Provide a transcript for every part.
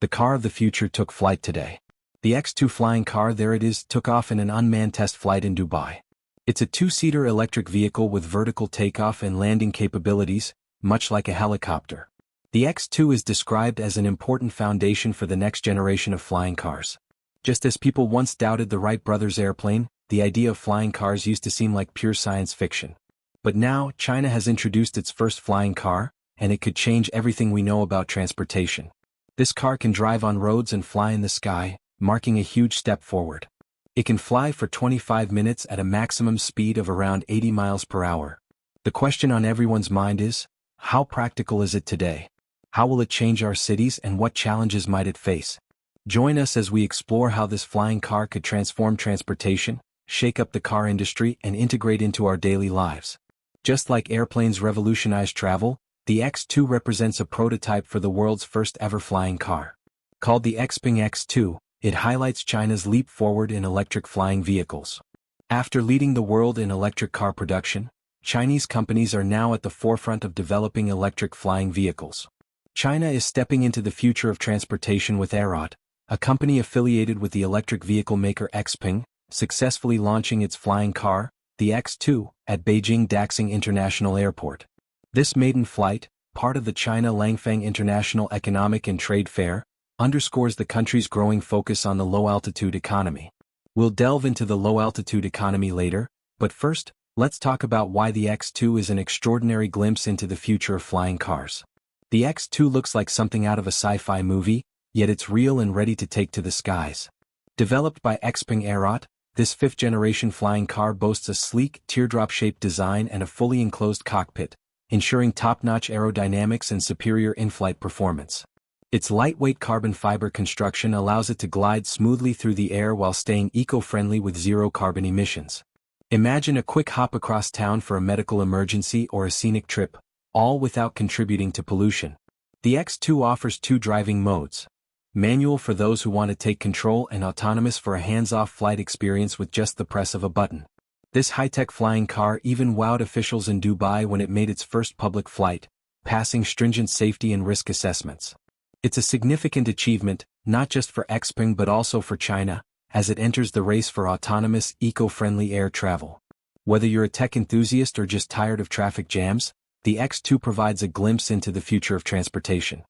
the car of the future took flight today. The X2 flying car, there it is, took off in an unmanned test flight in Dubai. It's a two-seater electric vehicle with vertical takeoff and landing capabilities, much like a helicopter. The X2 is described as an important foundation for the next generation of flying cars. Just as people once doubted the Wright brothers' airplane, the idea of flying cars used to seem like pure science fiction. But now, China has introduced its first flying car, and it could change everything we know about transportation. This car can drive on roads and fly in the sky, marking a huge step forward. It can fly for 25 minutes at a maximum speed of around 80 miles per hour. The question on everyone's mind is, how practical is it today? How will it change our cities and what challenges might it face? Join us as we explore how this flying car could transform transportation, shake up the car industry, and integrate into our daily lives. Just like airplanes revolutionized travel, the X2 represents a prototype for the world's first ever flying car. Called the Xpeng X2, it highlights China's leap forward in electric flying vehicles. After leading the world in electric car production, Chinese companies are now at the forefront of developing electric flying vehicles. China is stepping into the future of transportation with Aerot, a company affiliated with the electric vehicle maker Xpeng, successfully launching its flying car, the X2, at Beijing Daxing International Airport. This maiden flight, part of the China Langfang International Economic and Trade Fair, underscores the country's growing focus on the low-altitude economy. We'll delve into the low-altitude economy later, but first, let's talk about why the X2 is an extraordinary glimpse into the future of flying cars. The X2 looks like something out of a sci-fi movie, yet it's real and ready to take to the skies. Developed by Xpeng Aerot, this fifth-generation flying car boasts a sleek, teardrop-shaped design and a fully enclosed cockpit, ensuring top-notch aerodynamics and superior in-flight performance. Its lightweight carbon fiber construction allows it to glide smoothly through the air while staying eco-friendly with zero carbon emissions. Imagine a quick hop across town for a medical emergency or a scenic trip, all without contributing to pollution. The X2 offers two driving modes: manual for those who want to take control and autonomous for a hands-off flight experience with just the press of a button. This high-tech flying car even wowed officials in Dubai when it made its first public flight, passing stringent safety and risk assessments. It's a significant achievement, not just for Xpeng but also for China, as it enters the race for autonomous, eco-friendly air travel. Whether you're a tech enthusiast or just tired of traffic jams, the X2 provides a glimpse into the future of transportation.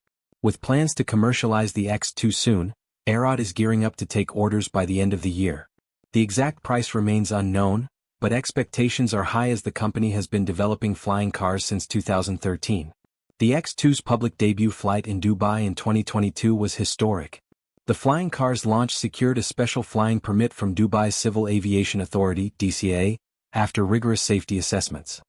With plans to commercialize the X2 soon, Aerot is gearing up to take orders by the end of the year. The exact price remains unknown, but expectations are high as the company has been developing flying cars since 2013. The X2's public debut flight in Dubai in 2022 was historic. The flying car's launch secured a special flying permit from Dubai's Civil Aviation Authority (DCA) after rigorous safety assessments.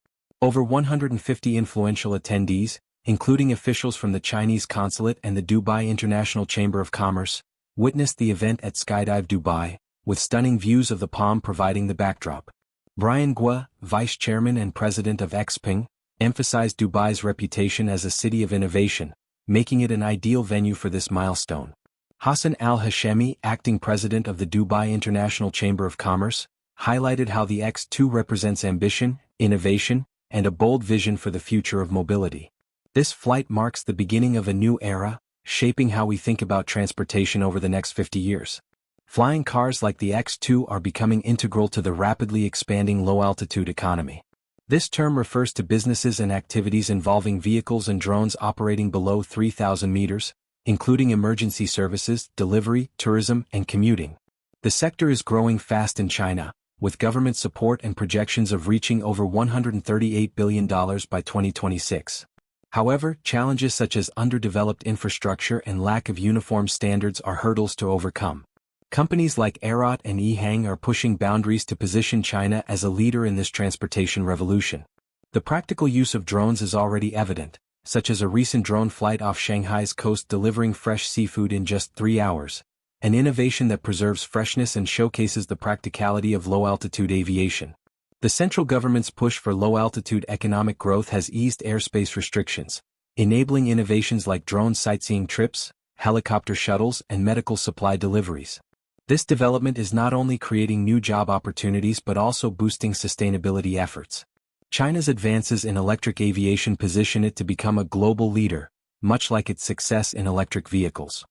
Over 150 influential attendees, including officials from the Chinese consulate and the Dubai International Chamber of Commerce, witnessed the event at Skydive Dubai, with stunning views of the Palm providing the backdrop. Brian Gua, vice chairman and president of Xpeng, emphasized Dubai's reputation as a city of innovation, making it an ideal venue for this milestone. Hassan Al-Hashemi, acting president of the Dubai International Chamber of Commerce, highlighted how the X2 represents ambition, innovation, and a bold vision for the future of mobility. This flight marks the beginning of a new era, shaping how we think about transportation over the next 50 years. Flying cars like the X2 are becoming integral to the rapidly expanding low-altitude economy. This term refers to businesses and activities involving vehicles and drones operating below 3,000 meters, including emergency services, delivery, tourism, and commuting. The sector is growing fast in China, with government support and projections of reaching over $138 billion by 2026. However, challenges such as underdeveloped infrastructure and lack of uniform standards are hurdles to overcome. Companies like Aerot and Ehang are pushing boundaries to position China as a leader in this transportation revolution. The practical use of drones is already evident, such as a recent drone flight off Shanghai's coast delivering fresh seafood in just 3 hours, an innovation that preserves freshness and showcases the practicality of low-altitude aviation. The central government's push for low-altitude economic growth has eased airspace restrictions, enabling innovations like drone sightseeing trips, helicopter shuttles, and medical supply deliveries. This development is not only creating new job opportunities but also boosting sustainability efforts. China's advances in electric aviation position it to become a global leader, much like its success in electric vehicles.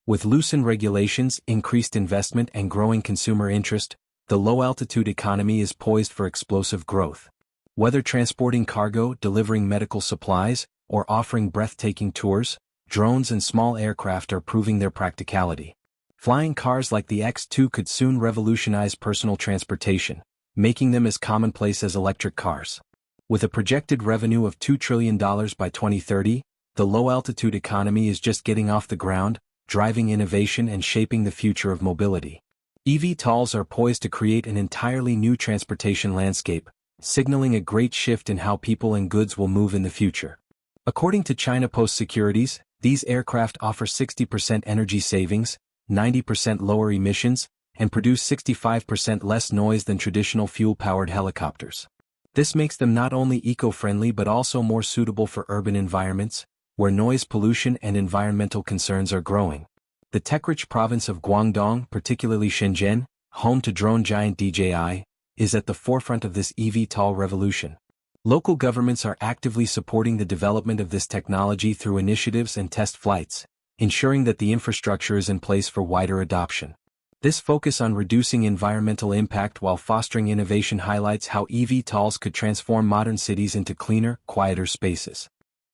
With loosened regulations, increased investment, and growing consumer interest, the low-altitude economy is poised for explosive growth. Whether transporting cargo, delivering medical supplies, or offering breathtaking tours, drones and small aircraft are proving their practicality. Flying cars like the X2 could soon revolutionize personal transportation, making them as commonplace as electric cars. With a projected revenue of $2 trillion by 2030, the low-altitude economy is just getting off the ground, driving innovation and shaping the future of mobility. eVTOLs are poised to create an entirely new transportation landscape, signaling a great shift in how people and goods will move in the future. According to China Post Securities, these aircraft offer 60% energy savings, 90% lower emissions, and produce 65% less noise than traditional fuel-powered helicopters. This makes them not only eco-friendly but also more suitable for urban environments, where noise pollution and environmental concerns are growing. The tech-rich province of Guangdong, particularly Shenzhen, home to drone giant DJI, is at the forefront of this eVTOL revolution. Local governments are actively supporting the development of this technology through initiatives and test flights, ensuring that the infrastructure is in place for wider adoption. This focus on reducing environmental impact while fostering innovation highlights how eVTOLs could transform modern cities into cleaner, quieter spaces.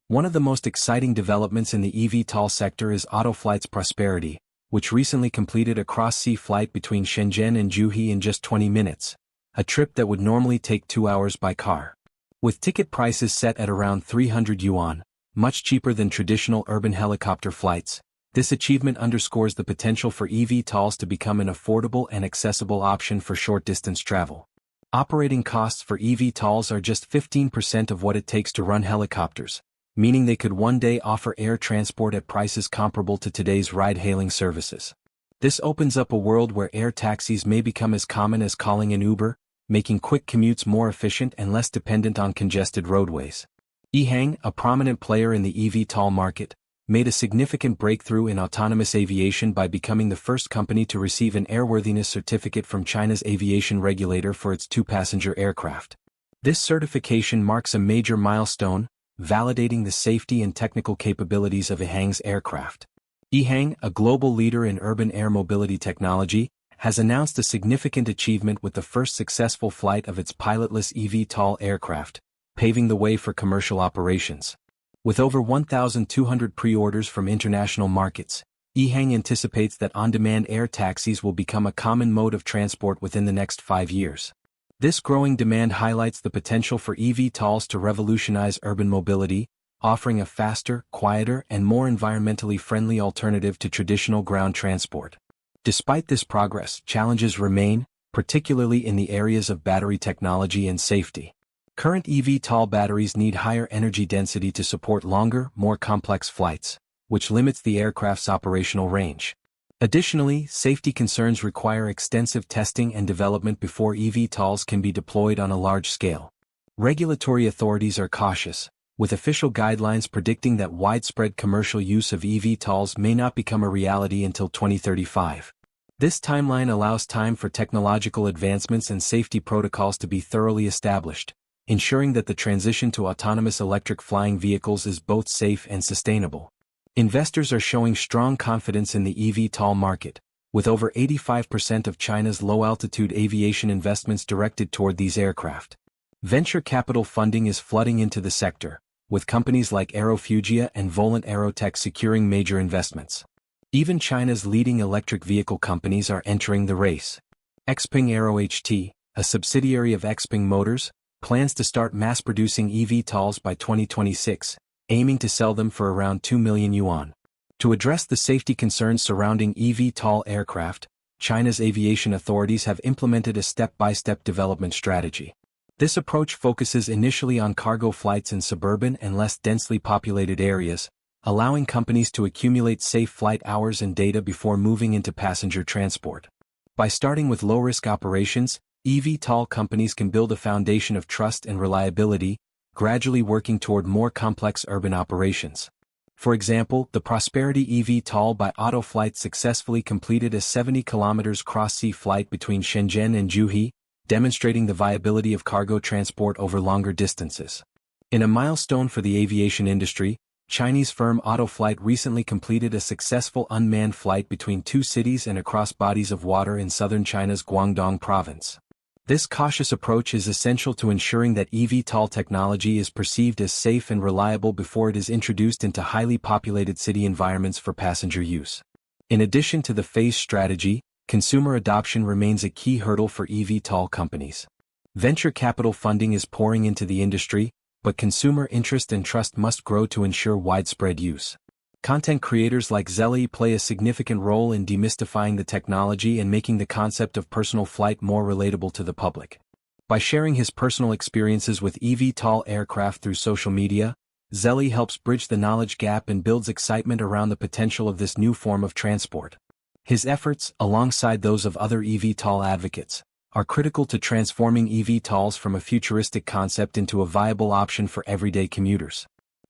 One of the most exciting developments in the eVTOL sector is Autoflight's Prosperity, which recently completed a cross-sea flight between Shenzhen and Zhuhai in just 20 minutes, a trip that would normally take 2 hours by car. With ticket prices set at around 300 yuan, much cheaper than traditional urban helicopter flights, this achievement underscores the potential for eVTOLs to become an affordable and accessible option for short-distance travel. Operating costs for eVTOLs are just 15% of what it takes to run helicopters, meaning they could one day offer air transport at prices comparable to today's ride-hailing services. This opens up a world where air taxis may become as common as calling an Uber, making quick commutes more efficient and less dependent on congested roadways. EHang, a prominent player in the eVTOL market, made a significant breakthrough in autonomous aviation by becoming the first company to receive an airworthiness certificate from China's aviation regulator for its two-passenger aircraft. This certification marks a major milestone, validating the safety and technical capabilities of EHang's aircraft. EHang, a global leader in urban air mobility technology, has announced a significant achievement with the first successful flight of its pilotless eVTOL aircraft, paving the way for commercial operations. With over 1,200 pre-orders from international markets, EHang anticipates that on-demand air taxis will become a common mode of transport within the next 5 years. This growing demand highlights the potential for eVTOLs to revolutionize urban mobility, offering a faster, quieter, and more environmentally friendly alternative to traditional ground transport. Despite this progress, challenges remain, particularly in the areas of battery technology and safety. Current eVTOL batteries need higher energy density to support longer, more complex flights, which limits the aircraft's operational range. Additionally, safety concerns require extensive testing and development before eVTOLs can be deployed on a large scale. Regulatory authorities are cautious, with official guidelines predicting that widespread commercial use of eVTOLs may not become a reality until 2035. This timeline allows time for technological advancements and safety protocols to be thoroughly established, ensuring that the transition to autonomous electric flying vehicles is both safe and sustainable. Investors are showing strong confidence in the eVTOL market, with over 85% of China's low-altitude aviation investments directed toward these aircraft. Venture capital funding is flooding into the sector, with companies like Aerofugia and Volant Aerotech securing major investments. Even China's leading electric vehicle companies are entering the race. Xpeng Aero HT, a subsidiary of Xpeng Motors, plans to start mass-producing eVTOLs by 2026, aiming to sell them for around 2 million yuan. To address the safety concerns surrounding eVTOL aircraft, China's aviation authorities have implemented a step-by-step development strategy. This approach focuses initially on cargo flights in suburban and less densely populated areas, allowing companies to accumulate safe flight hours and data before moving into passenger transport. By starting with low-risk operations, eVTOL companies can build a foundation of trust and reliability, gradually working toward more complex urban operations. For example, the Prosperity eVTOL by Autoflight successfully completed a 70 km cross-sea flight between Shenzhen and Zhuhai, demonstrating the viability of cargo transport over longer distances. In a milestone for the aviation industry, Chinese firm Autoflight recently completed a successful unmanned flight between two cities and across bodies of water in southern China's Guangdong province. This cautious approach is essential to ensuring that eVTOL technology is perceived as safe and reliable before it is introduced into highly populated city environments for passenger use. In addition to the phased strategy, consumer adoption remains a key hurdle for eVTOL companies. Venture capital funding is pouring into the industry, but consumer interest and trust must grow to ensure widespread use. Content creators like Zelly play a significant role in demystifying the technology and making the concept of personal flight more relatable to the public. By sharing his personal experiences with eVTOL aircraft through social media, Zelly helps bridge the knowledge gap and builds excitement around the potential of this new form of transport. His efforts, alongside those of other eVTOL advocates, are critical to transforming eVTOLs from a futuristic concept into a viable option for everyday commuters.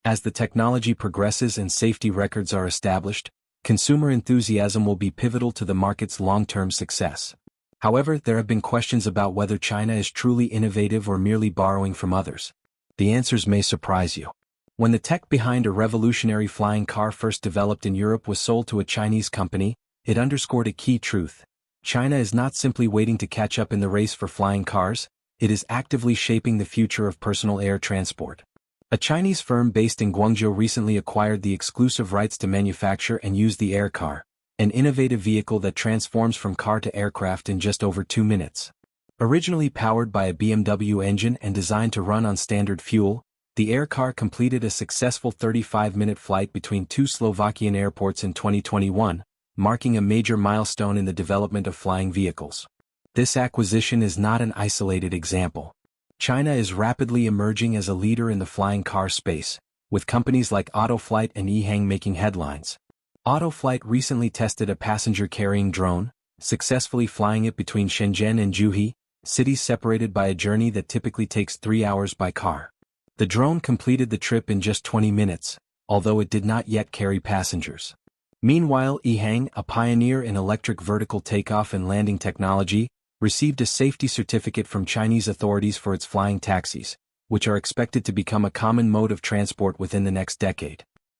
As the technology progresses and safety records are established, consumer enthusiasm will be pivotal to the market's long-term success. However, there have been questions about whether China is truly innovative or merely borrowing from others. The answers may surprise you. When the tech behind a revolutionary flying car first developed in Europe was sold to a Chinese company, it underscored a key truth. China is not simply waiting to catch up in the race for flying cars, it is actively shaping the future of personal air transport. A Chinese firm based in Guangzhou recently acquired the exclusive rights to manufacture and use the Air Car, an innovative vehicle that transforms from car to aircraft in just over 2 minutes. Originally powered by a BMW engine and designed to run on standard fuel, the Air Car completed a successful 35-minute flight between two Slovakian airports in 2021, marking a major milestone in the development of flying vehicles. This acquisition is not an isolated example. China is rapidly emerging as a leader in the flying car space, with companies like Autoflight and EHang making headlines. Autoflight recently tested a passenger-carrying drone, successfully flying it between Shenzhen and Zhuhai, cities separated by a journey that typically takes 3 hours by car. The drone completed the trip in just 20 minutes, although it did not yet carry passengers. Meanwhile, EHang, a pioneer in electric vertical takeoff and landing technology, received a safety certificate from Chinese authorities for its flying taxis, which are expected to become a common mode of transport within the next decade.